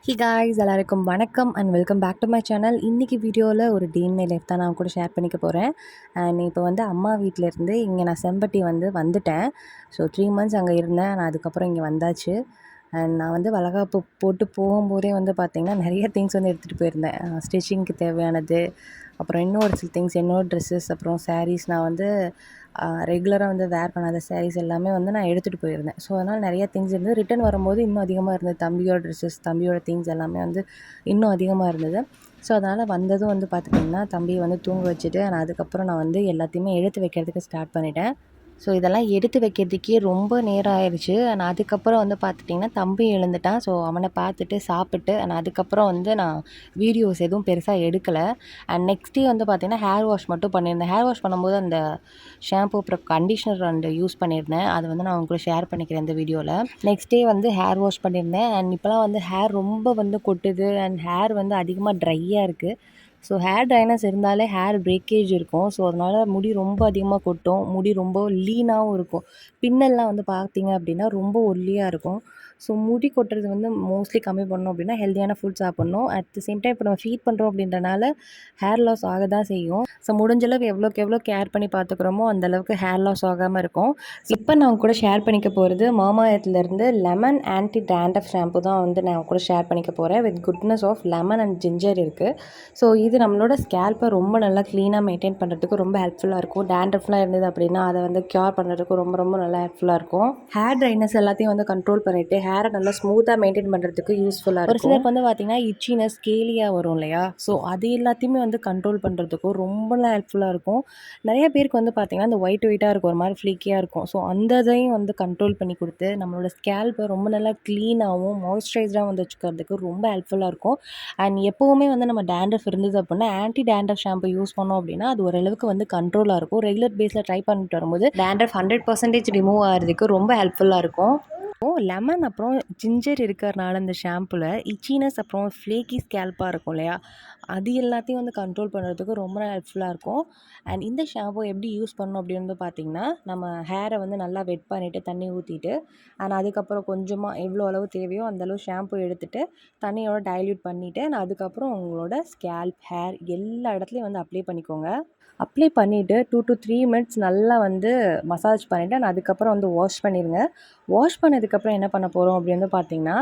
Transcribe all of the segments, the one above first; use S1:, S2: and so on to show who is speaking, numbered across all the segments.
S1: ஹே guys எல்லாருக்கும் வணக்கம் and welcome back to my channel. இன்றைக்கி வீடியோவில் ஒரு டே இன் மை லைஃப் தான் நான் கூட ஷேர் பண்ணிக்க போகிறேன். அண்ட் இப்போ வந்து அம்மா வீட்டிலேருந்து இங்கே நான் செம்பட்டி வந்துட்டேன். ஸோ 3 months அங்கே இருந்தேன். நான் அதுக்கப்புறம் இங்கே வந்தாச்சு. அண்ட் நான் வந்து வளகாப்பு போட்டு போகும்போதே வந்து பார்த்திங்கன்னா நிறைய திங்ஸ் வந்து எடுத்துகிட்டு போயிருந்தேன். ஸ்டிச்சிங்க்கு தேவையானது, அப்புறம் இன்னும் ஒரு சில திங்ஸ், என்னோட ட்ரெஸ்ஸஸ், அப்புறம் சாரீஸ். நான் வந்து ரெகுலராக வந்து வேர் பண்ணாத சாரீஸ் எல்லாமே வந்து நான் எடுத்துகிட்டு போயிருந்தேன். ஸோ அதனால் நிறையா திங்ஸ் இருந்தது. ரிட்டன் வரும்போது இன்னும் அதிகமாக இருந்தது. தம்பியோட ட்ரெஸ்ஸஸ், தம்பியோட திங்ஸ் எல்லாமே வந்து இன்னும் அதிகமாக இருந்தது. ஸோ அதனால் வந்ததும் வந்து பார்த்துட்டிங்கன்னா தம்பியை வந்து தூங்க வச்சுட்டு அதுக்கப்புறம் நான் வந்து எல்லாத்தையுமே எடுத்து வைக்கிறதுக்கு ஸ்டார்ட் பண்ணிட்டேன். ஸோ இதெல்லாம் எடுத்து வைக்கிறதுக்கே ரொம்ப நேரம் ஆயிடுச்சு. நான் அதுக்கப்புறம் வந்து பார்த்துட்டிங்கன்னா தம்பி எழுந்துட்டான். ஸோ அவனை பார்த்துட்டு சாப்பிட்டு அதுக்கப்புறம் வந்து நான் வீடியோஸ் எதுவும் பெருசாக எடுக்கலை. அண்ட் நெக்ஸ்ட் டே வந்து பார்த்திங்கன்னா ஹேர் வாஷ் மட்டும் பண்ணியிருந்தேன். ஹேர் வாஷ் பண்ணும்போது அந்த ஷாம்பு அப்புறம் கண்டிஷ்னர் யூஸ் பண்ணியிருந்தேன். அதை வந்து நான் உங்களுக்கு ஷேர் பண்ணிக்கிறேன் இந்த வீடியோவில். நெக்ஸ்ட் டே வந்து ஹேர் வாஷ் பண்ணியிருந்தேன். அண்ட் இப்போலாம் வந்து ஹேர் ரொம்ப வந்து கொட்டுது அண்ட் ஹேர் வந்து அதிகமாக ட்ரையாக இருக்குது. ஸோ ஹேர் ட்ரைனஸ் இருந்தாலே ஹேர் பிரேக்கேஜ் இருக்கும். ஸோ அதனால் முடி ரொம்ப அதிகமாக கொட்டும். முடி ரொம்ப லீனாகவும் இருக்கும். பின்னல்லாம் வந்து பார்த்திங்க அப்படின்னா ரொம்ப ஒல்லியாக இருக்கும். ஸோ முடி கொட்டுறது வந்து மோஸ்ட்லி கம்மி பண்ணணும் அப்படின்னா ஹெல்த்தியான ஃபுட் சாப்பிட்ணும். அட் த சேம் டைம் இப்போ நம்ம ஃபீட் பண்ணுறோம் அப்படின்றனால ஹேர் லாஸ் ஆக தான் செய்யும். ஸோ முடிஞ்சளவு எவ்வளோக்கு எவ்வளோ கேர் பண்ணி பார்த்துக்குறோமோ அந்தளவுக்கு ஹேர் லாஸ் ஆகாமல் இருக்கும். இப்போ நான் கூட ஷேர் பண்ணிக்க போகிறது மாமாஎர்த்லேருந்து லெமன் ஆன்டி டேண்ட்ரஃப் ஷாம்பு தான் வந்து நான் கூட ஷேர் பண்ணிக்க போகிறேன். With goodness of lemon and ginger இருக்குது. ஸோ இது நம்மளோட ஸ்கேல்ப்பை ரொம்ப நல்லா க்ளீனாக மெயின்டைன் பண்ணுறதுக்கு ரொம்ப ஹெல்ப்ஃபுல்லாக இருக்கும். டேண்ட்ரஃப்லாம் இருந்தது அப்படின்னா அதை வந்து க்யூர் பண்ணுறதுக்கு ரொம்ப ரொம்ப நல்லா ஹெல்ப்ஃபுல்லாக இருக்கும். ஹேர் ட்ரைனஸ் எல்லாத்தையும் வந்து கண்ட்ரோல் பண்ணிவிட்டு ஹேரை நல்லா ஸ்மூத்தாக மெயின்டைன் பண்ணுறதுக்கு யூஸ்ஃபுல்லாக இருக்கும். ஒரு சிலருக்கு வந்து பார்த்திங்கன்னா இச்சினஸ், கேலியாக வரும் இல்லையா? ஸோ அது எல்லாத்தையுமே வந்து கண்ட்ரோல் பண்ணுறதுக்கும் ரொம்ப ஹெல்ப்ஃபுல்லாக இருக்கும். நிறைய பேருக்கு வந்து பார்த்திங்கன்னா இந்த ஒயிட்டாக இருக்கும், ஒரு மாதிரி ஃப்ளீக்கியாக இருக்கும். ஸோ அந்த இதையும் வந்து கண்ட்ரோல் பண்ணி கொடுத்து நம்மளோட ஸ்கேல்ப்பை ரொம்ப நல்லா க்ளீனாகவும் மாய்ஸ்சரைஸ்டாக வந்து வச்சுக்கிறதுக்கு ரொம்ப ஹெல்ப்ஃபுல்லாக இருக்கும். அண்ட் எப்போவுமே வந்து நம்ம டேண்ட்ரஃப் இருந்தது அப்படின்னா ஆன்டி டேண்ட்ரஃப் ஷாம்பு யூஸ் பண்ணோம் அப்படின்னா அது ஓரளவுக்கு வந்து கண்ட்ரோலாக இருக்கும். ரெகுலர் பேஸில் ட்ரை பண்ணிட்டு வரும்போது டேண்ட்ரஃப் 100% ரிமூவ் ஆகிறதுக்கு ரொம்ப ஹெல்ப்ஃபுல்லாக இருக்கும். லெமன் அப்புறம் ஜிஞ்சர் இருக்கிறனால இந்த ஷாம்பில் இச்சினஸ் அப்புறம் ஃப்ளேக்கி ஸ்கேல்ப்பாக இருக்கும் இல்லையா, அது எல்லாத்தையும் வந்து கண்ட்ரோல் பண்ணுறதுக்கு ரொம்ப ஹெல்ப்ஃபுல்லாக இருக்கும். அண்ட் இந்த ஷாம்பு எப்படி யூஸ் பண்ணணும் அப்படின்னு வந்து பார்த்திங்கன்னா, நம்ம ஹேரை வந்து நல்லா வெட் பண்ணிவிட்டு தண்ணி ஊற்றிட்டு அதுக்கப்புறம் கொஞ்சமாக எவ்வளோ அளவு தேவையோ அந்தளவு ஷாம்பு எடுத்துகிட்டு தண்ணியோட டைல்யூட் பண்ணிவிட்டு அதுக்கப்புறம் உங்களோட ஸ்கேல்ப், ஹேர் எல்லா இடத்துலையும் வந்து அப்ளை பண்ணிக்கோங்க. அப்ளை பண்ணிவிட்டு 2 to 3 minutes நல்லா வந்து மசாஜ் பண்ணிவிட்டு அதுக்கப்புறம் வந்து வாஷ் பண்ணிடுங்க. வாஷ் பண்ணதுக்கப்புறம் என்ன பண்ண போகிறோம் அப்படின்னு பார்த்திங்கன்னா,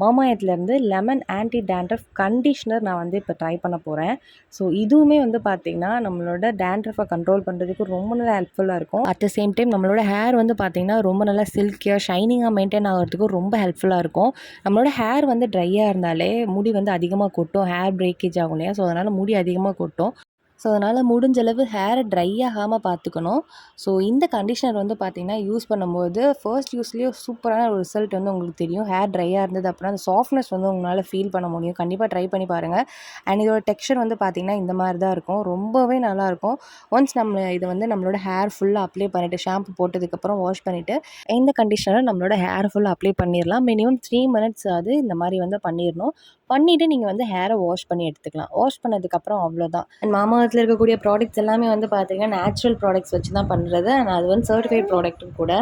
S1: மாமாஎர்த்லேருந்து லெமன் ஆன்டி டேண்ட்ரஃப் கண்டிஷ்னர் நான் வந்து இப்போ ட்ரை பண்ண போகிறேன். ஸோ இதுவுமே வந்து பார்த்திங்கன்னா நம்மளோட டேண்ட்ரஃபை கண்ட்ரோல் பண்ணுறதுக்கு ரொம்ப நல்லா ஹெல்ப்ஃபுல்லாக இருக்கும். அட் த சேம் டைம் நம்மளோட ஹேர் வந்து பார்த்திங்கன்னா ரொம்ப நல்லா சில்கியாக ஷைனிங்காக மெயின்டைன் ஆகிறதுக்கு ரொம்ப ஹெல்ப்ஃபுல்லாக இருக்கும். நம்மளோட ஹேர் வந்து ட்ரையாக இருந்தாலே முடி வந்து அதிகமாக கொட்டும், ஹேர் பிரேக்கேஜ் ஆகும் இல்லையா? ஸோ அதனால் முடி அதிகமாக கொட்டும். ஸோ அதனால் முடிஞ்சளவு ஹேரை ட்ரை ஆகாமல் பார்த்துக்கணும். ஸோ இந்த கண்டிஷ்னர் வந்து பார்த்திங்கன்னா யூஸ் பண்ணும்போது ஃபர்ஸ்ட் யூஸ்லேயே சூப்பரான ஒரு ரிசல்ட் வந்து உங்களுக்கு தெரியும். ஹேர் ட்ரையாக இருந்தது அப்படின்னா அந்த சாஃப்ட்னஸ் வந்து உங்களால் ஃபீல் பண்ண முடியும். கண்டிப்பாக ட்ரை பண்ணி பாருங்கள். அண்ட் இதோட டெக்ஸ்சர் வந்து பார்த்திங்கன்னா இந்த மாதிரி தான் இருக்கும். ரொம்பவே நல்லாயிருக்கும். ஒன்ஸ் நம்ம இதை வந்து நம்மளோட ஹேர் ஃபுல்லாக அப்ளை பண்ணிவிட்டு ஷாம்பு போட்டதுக்கப்புறம் வாஷ் பண்ணிவிட்டு இந்த கண்டிஷ்னரை நம்மளோட ஹேர் ஃபுல்லாக அப்ளை பண்ணிடலாம். மினிமம் 3 minutes அது இந்த மாதிரி வந்து பண்ணிடணும். பண்ணிவிட்டு நீங்கள் வந்து ஹேரை வாஷ் பண்ணி எடுத்துக்கலாம். வாஷ் பண்ணதுக்கப்புறம் அவ்வளோதான். அண்ட் மாமாஎர்த்தில் இருக்கக்கூடிய ப்ராடக்ட்ஸ் எல்லாமே வந்து பார்த்திங்கன்னா நேச்சுரல் ப்ராடக்ட்ஸ் வச்சு தான் பண்ணுறது. அண்ட் அது வந்து சர்டிஃபைட் ப்ராடக்ட்டும் கூட.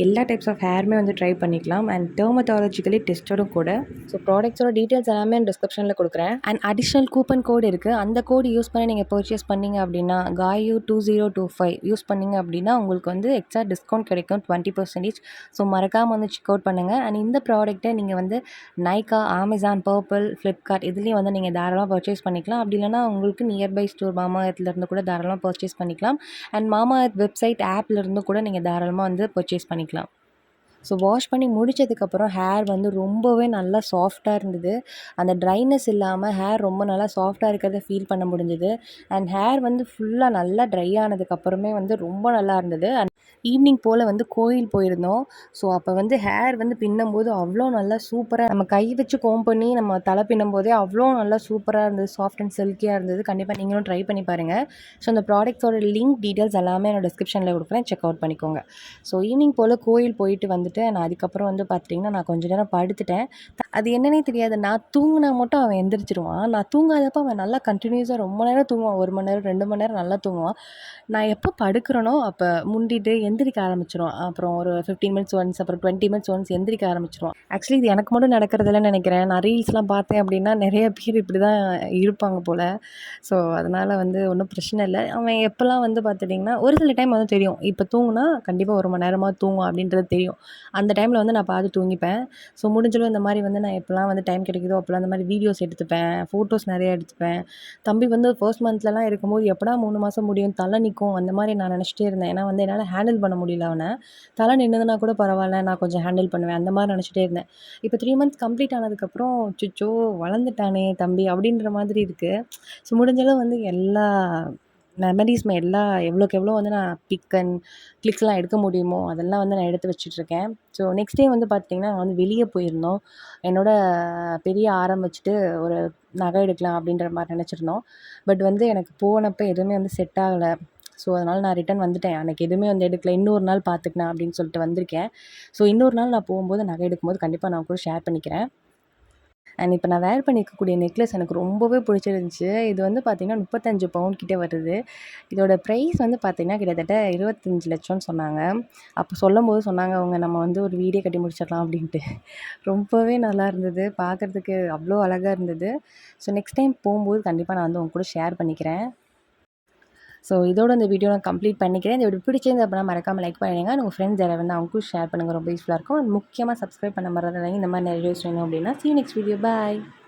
S1: எல்லா டைப்ஸ் ஆஃப் ஹேருமே வந்து ட்ரை பண்ணிக்கலாம். அண்ட் டெர்மட்டாலஜிக்கலி டெஸ்டடும் கூட. ஸோ ப்ராடக்ட்ஸோட டீட்டெயில்ஸ் எல்லாமே டிஸ்கிரிப்ஷனில் கொடுக்குறேன். அண்ட் அடிஷ்னல் கூப்பன் கோடு இருக்குது. அந்த கோடு யூஸ் பண்ணி நீங்கள் பர்ச்சேஸ் பண்ணிங்க அப்படின்னா GAYU2025 யூஸ் பண்ணிங்க அப்படின்னா உங்களுக்கு வந்து எக்ஸ்ட்ரா டிஸ்கவுண்ட் கிடைக்கும் 20%. ஸோ மறக்காமல் வந்து செக் அவுட் பண்ணுங்கள். அண்ட் இந்த ப்ராடக்ட்டை நீங்கள் வந்து நைக்கா, அமேசான், பர்பிள், ஃப்ளிப்கார்ட் இதுலேயும் வந்து நீங்கள் தாராளமாக பர்ச்சேஸ் பண்ணிக்கலாம். அப்படி இல்லைனா உங்களுக்கு நியர்பை ஸ்டோர் மாமாஎர்த்லேருந்து கூட தாராளமாக பர்ச்சேஸ் பண்ணிக்கலாம். அண்ட் மாமாஎர்த் வெப்சைட் ஆப்லேருந்து கூட நீங்கள் தாராளமாக வந்து பர்ச்சேஸ் பண்ணிக்கலாம். ஸோ வாஷ் பண்ணி முடித்ததுக்கப்புறம் ஹேர் வந்து ரொம்பவே நல்லா சாஃப்டாக இருந்தது. அந்த ட்ரைனஸ் இல்லாமல் ஹேர் ரொம்ப நல்லா சாஃப்டாக இருக்கிறத ஃபீல் பண்ண முடிஞ்சுது. அண்ட் ஹேர் வந்து ஃபுல்லாக நல்லா ட்ரை ஆனதுக்கப்புறமே வந்து ரொம்ப நல்லா இருந்தது. அண்ட் ஈவினிங் போல் வந்து கோயில் போயிருந்தோம். ஸோ அப்போ வந்து ஹேர் வந்து பின்னும்போது அவ்வளோ நல்லா சூப்பராக நம்ம கை வச்சு கோம் பண்ணி நம்ம தலை பின்னும்போதே அவ்வளோ நல்லா சூப்பராக இருந்தது. சாஃப்ட் அண்ட் சில்கியாக இருந்தது. கண்டிப்பாக நீங்களும் ட்ரை பண்ணி பாருங்கள். ஸோ அந்த ப்ராடக்ட்ஸோட லிங்க் டீட்டெயில்ஸ் எல்லாமே என்னோட டிஸ்கிரிப்ஷனில் கொடுக்குறேன். செக் அவுட் பண்ணிக்கோங்க. ஸோ ஈவினிங் போல் கோயில் போயிட்டு வந்துட்டு நான் அதுக்கப்புறம் வந்து பார்த்திங்கன்னா நான் கொஞ்சம் நேரம் படுத்துட்டேன். அது என்னன்னே தெரியாது. நான் தூங்குனா மட்டும் அவன் எந்திரிச்சுருவான். நான் தூங்காதப்ப அவன் நல்லா கன்டினியூஸா ரொம்ப நேரம் தூங்குவான். 1 மணி நேரம், 2 மணி நேரம் நல்லா தூங்குவான். நான் எப்போ படுக்கிறேனோ, அப்ப முண்டிட்டு எந்திரிக்க ஆரம்பிச்சுருவான். அப்புறம் ஒரு 15 மினிட்ஸ் ஒன்ஸ், அப்புறம் 20 மினிட்ஸ் ஒன்ஸ் எந்திரிக்க ஆரம்பிச்சுருவான். ஆக்சுவலி இது எனக்கு மட்டும் நடக்கிறதில்லன்னு நெனைக்கிறேன். நான் ரீல்ஸ்லாம் பார்த்தேன் அப்படின்னா, நெறைய பேர் இப்படி தான் இருப்பாங்க போல. ஸோ, அதனால வந்து ஒண்ணும் பிரச்சனை இல்ல. அவன் எப்போலாம் வந்து பார்த்துட்டிங்கன்னா, ஒரு சில டைம் வந்து தெரியும். இப்ப தூங்குனா கண்டிப்பா 1 மணி நேரமாவது தூங்குவான் அப்படின்றது தெரியும். அந்த டைம்ல வந்து நான் பார்த்து தூங்கிப்பேன். ஸோ, முடிஞ்சளவு இந்த மாரி வந்து நான் எப்போலாம் வந்து டைம் கிடைக்குதோ, அப்போலாம் இந்த மாரி வீடியோஸ் எடுத்துப்பேன். ஃபோட்டோஸ் நெறைய எடுத்துப்பேன். தம்பி வந்து ஃபர்ஸ்ட் மந்த்லலாம் இருக்கும்போது எப்படா 3 மாசம் முடியும்? தல நிக்கும். அந்த மாரி நான் நெனச்சிட்டே இருந்தேன். ஏன்னா வந்து என்னால ஹேண்டில் பண்ண முடியல அவன. தல நின்னதுனா கூட பரவால்ல. நான் கொஞ்சம் ஹேண்டில் பண்ணுவேன். அந்த மாரி நெனச்சிட்டே இருந்தேன். இப்ப 3 மந்த்ஸ் கம்ப்ளீட் ஆனதுக்கப்புறம், அச்சச்சோ! வளர்ந்துட்டானே தம்பி அப்படின்ற மாதிரி இருக்கு. ஸோ, முடிஞ்ச அளவு வந்து எல்லா மெமரீஸ்மே எவ்வளோக்கு எவ்வளோ வந்து நான் கிளிக்ஸ்லாம் எடுக்க முடியுமோ, அதெல்லாம் வந்து நான் எடுத்து வச்சுட்ருக்கேன். ஸோ, நெக்ஸ்ட் டே வந்து பார்த்திங்கன்னா, நாங்க வந்து வெளிய போயிருந்தோம். என்னோட பெரிய ஆரம் வச்சுட்டு ஒரு நகை எடுக்கலாம் அப்படின்ற மாரி நெனச்சிருந்தோம். பட் வந்து எனக்கு போனப்ப எதுவுமே வந்து செட் ஆகல. ஸோ, அதனால நான் ரிட்டர்ன் வந்துட்டேன். அன்னைக்கு எதுவுமே வந்து எடுக்கல. இன்னொரு நாள் பார்த்துக்கலாம் அப்படின்னு சொல்லிட்டு வந்திருக்கேன். ஸோ, இன்னொரு நாள் நான் போகும்போது நகை எடுக்கும்போது கண்டிப்பா நான் கூட ஷேர் பண்ணிக்கிறேன். அண்ட் இப்ப நான் வேர் பண்ணியிருக்கக்கூடிய நெக்லஸ் எனக்கு ரொம்பவே பிடிச்சிருந்துச்சு. இது வந்து பார்த்தீங்கன்னா, 35 பவுன் கிட்ட வருது. இதோட ப்ரைஸ் வந்து பார்த்தீங்கன்னா, கிட்டத்தட்ட 25,00,000ன்னு சொன்னாங்க. அப்போ சொல்லும்போது சொன்னாங்க அவங்க, "நம்ம வந்து ஒரு வீடே கட்டி முடிச்சிடலாம்" அப்படின்ட்டு. ரொம்பவே நல்லா இருந்தது. பார்க்கறதுக்கு அவ்வளோ அழகா இருந்தது. ஸோ நெக்ஸ்ட் டைம் போம்போது கண்டிப்பா நான் வந்து உங்க கூட ஷேர் பண்ணிக்கிறேன். ஸோ இதோட இந்த வீடியோ நான் கம்ப்ளீட் பண்ணிக்கிறேன். இந்த வீடியோ பிடிச்சிருந்து அப்படின்னா மறக்காம லைக் பண்ணிடுங்க. உங்க ஃப்ரெண்ட்ஸ் யாராவது வந்து அவங்களுக்கும் ஷேர் பண்ணுங்க. ரொம்ப யூஸ்ஃபுல்லா இருக்கும். முக்கியமா சப்ஸ்கிரைப் பண்ண மறந்துடாதீங்க. இந்த மாதிரி நிறைய வீடியோஸ் வேணும் அப்படின்னா. See you next video. Bye.